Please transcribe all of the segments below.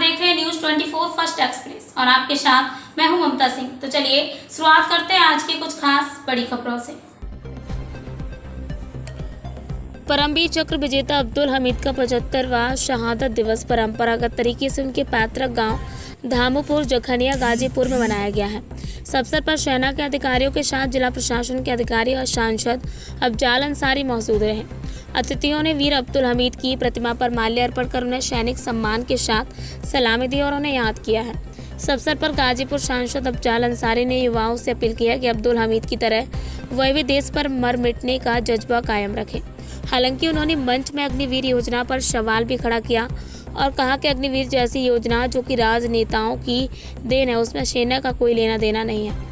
देख रहे हैं न्यूज 24 फर्स्ट एक्सप्रेस और आपके साथ मैं हूं ममता सिंह। तो चलिए शुरुआत करते हैं आज की कुछ खास बड़ी खबरों से। परमवीर चक्र विजेता अब्दुल हमीद का 75वां शहादत दिवस परंपरागत तरीके से उनके पैतृक गांव धामुपुर जखनिया गाजीपुर में मनाया गया है। इस अवसर पर सेना के अधिकारियों के साथ जिला प्रशासन के अधिकारी और सांसद अफजाल अंसारी मौजूद रहे। अतिथियों ने वीर अब्दुल हमीद की प्रतिमा पर माल्यार्पण कर उन्हें सैनिक सम्मान के साथ सलामी दी और उन्हें याद किया है। इस अवसर पर गाजीपुर सांसद अफजाल अंसारी ने युवाओं से अपील किया कि अब्दुल हमीद की तरह वह भी देश पर मर मिटने का जज्बा कायम रखें। हालांकि उन्होंने मंच में अग्निवीर योजना पर सवाल भी खड़ा किया और कहा कि अग्निवीर जैसी योजना जो कि राजनेताओं की देन है, उसमें सेना का कोई लेना देना नहीं है।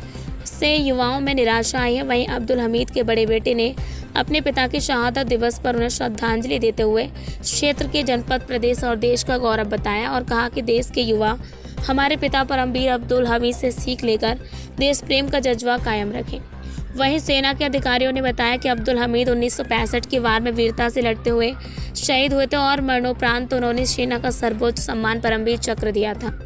इससे युवाओं में निराशा आई है। वहीं अब्दुल हमीद के बड़े बेटे ने अपने पिता के शहादत दिवस पर उन्हें श्रद्धांजलि देते हुए क्षेत्र के जनपद, प्रदेश और देश का गौरव बताया और कहा कि देश के युवा हमारे पिता परमवीर अब्दुल हमीद से सीख लेकर देश प्रेम का जज्बा कायम रखें। वहीं सेना के अधिकारियों ने बताया कि अब्दुल हमीद 1965 की वार में वीरता से लड़ते हुए शहीद हुए थे और मरणोपरांत उन्होंने सेना का सर्वोच्च सम्मान परमवीर चक्र दिया था।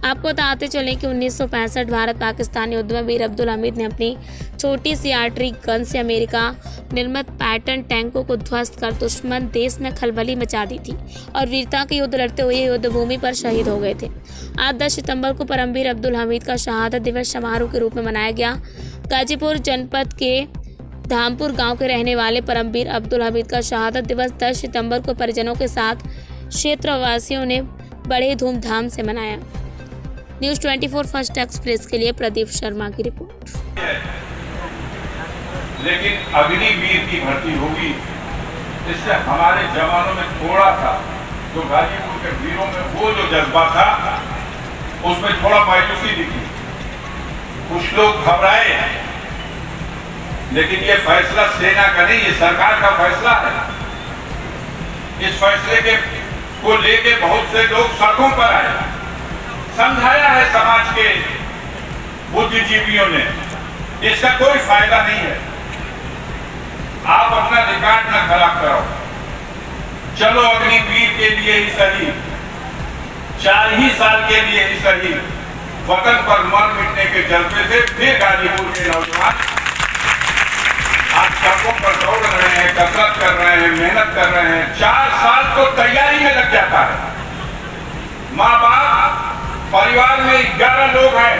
आपको बताते चलें कि 1965 भारत पाकिस्तान युद्ध में वीर अब्दुल हमीद ने अपनी छोटी सी आर्टरी गन से अमेरिका निर्मित पैटर्न टैंकों को ध्वस्त कर दुश्मन देश में खलबली मचा दी थी और वीरता के युद्ध लड़ते हुए युद्ध भूमि पर शहीद हो गए थे। आज 10 सितंबर को परमवीर अब्दुल हमीद का शहादत दिवस समारोह के रूप में मनाया गया। गाजीपुर जनपद के धामपुर गांव के रहने वाले परमवीर अब्दुल हमीद का शहादत दिवस 10 सितंबर को परिजनों के साथ क्षेत्रवासियों ने बड़े धूमधाम से मनाया। न्यूज 24 फर्स्ट एक्सप्रेस के लिए प्रदीप शर्मा की रिपोर्ट। लेकिन अग्निवीर की भर्ती होगी, इससे हमारे जवानों में थोड़ा सा जो गाजीपुर के वीरों में वो जो जज्बा था उसमें थोड़ा मायूसी दिखी। कुछ लोग घबराए, लेकिन ये फैसला सेना का नहीं, ये सरकार का फैसला है। इस फैसले के को लेके बहुत से लोग सड़कों पर आए, समझाया है समाज के बुद्धिजीवियों ने, इसका कोई फायदा नहीं है। आप अपना रिकॉर्ड न खराब करो। चलो अग्निवीर के लिए ही सही, 4 ही साल के लिए ही सही, वतन पर मर मिटने के जज्बे से फिर गाजीपुर के नौजवान आज सड़कों पर दौड़ रहे हैं, कसरत कर रहे हैं, मेहनत कर रहे हैं। 4 साल तो तैयारी में लग जाता है। माँ बाप, परिवार में 11 लोग हैं,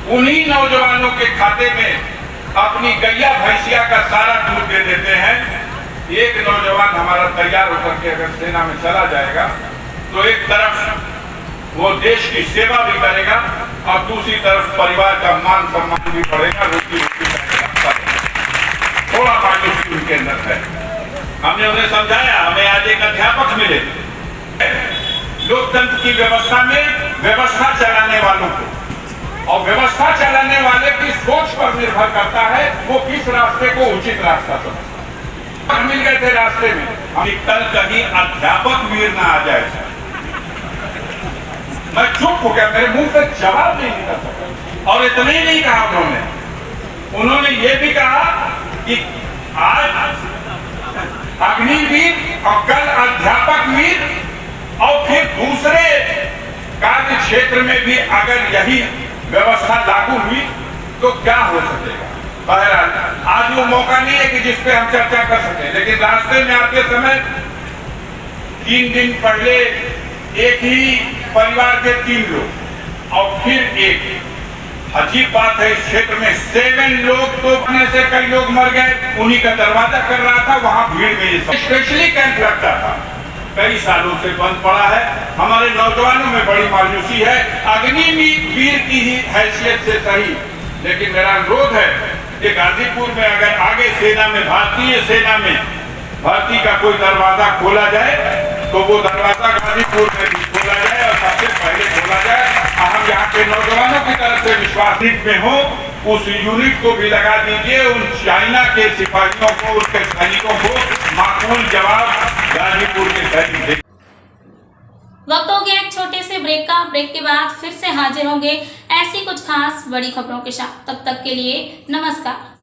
उन्हीं नौजवानों के खाते में अपनी गैया भैंसिया का सारा दूध दे देते हैं। एक नौजवान हमारा तैयार होकर के अगर सेना में चला जाएगा तो एक तरफ वो देश की सेवा भी करेगा और दूसरी तरफ परिवार का मान सम्मान भी बढ़ेगा, रोटी करेगा। थोड़ा मायूसी उनके अंदर है। हमने उन्हें समझाया, हमें आज एक अध्यापक मिले लोकतंत्र की व्यवस्था में व्यवस्था चलाने वालों को, और व्यवस्था चलाने वाले की सोच पर निर्भर करता है वो किस रास्ते को उचित रास्ता समझता है। मिल गए थे रास्ते में, कल कहीं अध्यापक वीर ना आ जाए। मैं चुप हो गया, मेरे मुंह से जवाब नहीं निकल सका। और इतना ही नहीं कहा उन्होंने ये भी कहा कि आज अग्निवीर और कल अध्यापक वीर, और फिर दूसरे कार्य क्षेत्र में भी अगर यही व्यवस्था लागू हुई तो क्या हो सकेगा। बहरहाल आज वो मौका नहीं है कि जिस पे हम चर्चा कर सकें, लेकिन रास्ते में आते समय 3 दिन पहले एक ही परिवार के 3 लोग और फिर एक अजीब बात है, इस क्षेत्र में 7 लोग तो बने से कई लोग मर गए। उन्हीं का दरवाजा कर रहा था, वहां भीड़ में स्पेशली कैंप लगता था, कई सालों से बंद पड़ा है। हमारे नौजवानों में बड़ी मायूसी है। अग्निवीर की ही हैसियत से सही, लेकिन मेरा अनुरोध है कि गाजीपुर में अगर आगे सेना में, भारतीय सेना में भर्ती का कोई दरवाजा खोला जाए तो वो दरवाजा गाजीपुर में भी खोला जाए और सबसे पहले खोला जाए। हम यहाँ के नौजवानों की तरफ से विश्वास में हो, उस यूनिट को भी लगा दीजिए। उन चाइना के सिपाहियों को, उनके सैनिकों को माकूल जवाब गाजीपुर के सैनिक। वक्त हो गया एक छोटे से ब्रेक का। ब्रेक के बाद फिर से हाजिर होंगे ऐसी कुछ खास बड़ी खबरों के साथ। तब तक के लिए नमस्कार।